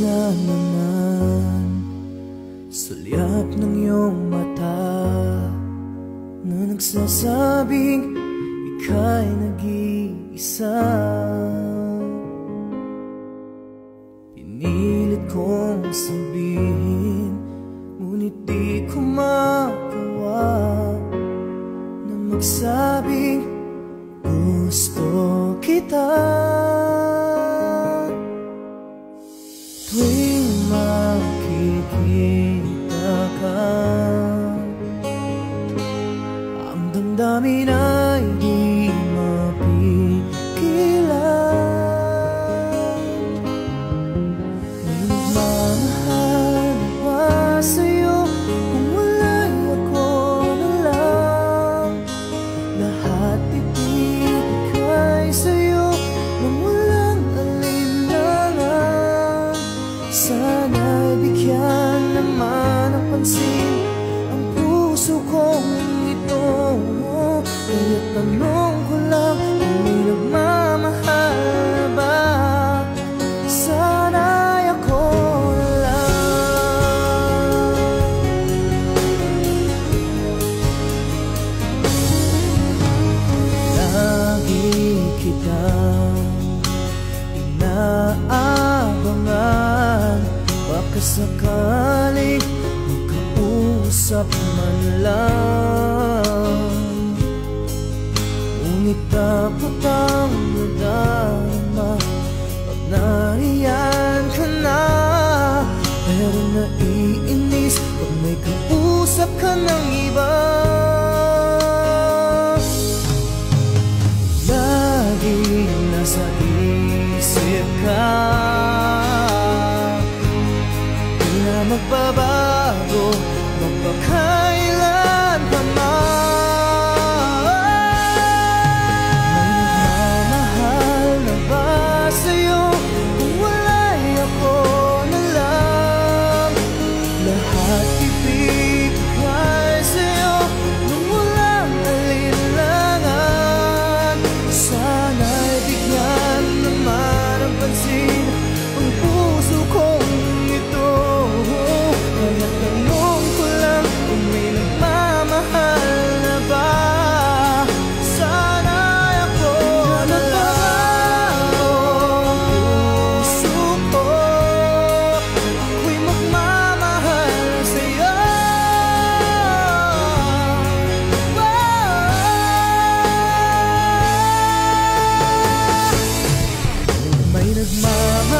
na naman sa liyab ng iyong mata na nagsasabing ika'y nag-iisa. Pinilit kong sabihin, ngunit di ko magawa na magsabing gusto kita. Tuwing makikita ka, ang damdamin ay di mapigilan. May nagmamahal na ba sa'yo kung wala'y ako na lang? Lahat ibigay sa'yo nang walang alinlangan. Sana'y bigyan naman ng pansin ang puso kong ito. Kaya tanong ko lang kung may nagmamahal na ba? Sana'y ako na lang. Lagi kitang inaabangan, baka sakaling magkausap man lang. Ngunit dapat ang nadama pag nariyan ka na. Pero naiinis pag may kausap ka ng iba. Lagi nasa isip ka, di na magbabago magpakailan pa man. May nagmamahal na ba sa'yo kung wala'y ako na lang? Lahat ibigay sa'yo nung walang alinlangan. Sana'y bigyan naman ng pansin ang puso kong ito. Kaya tanong ko lang kung may nagmamahal na ba? Sana'y ako na bago ang puso ko. Ako'y magmamahal sa'yo. May nagmamahal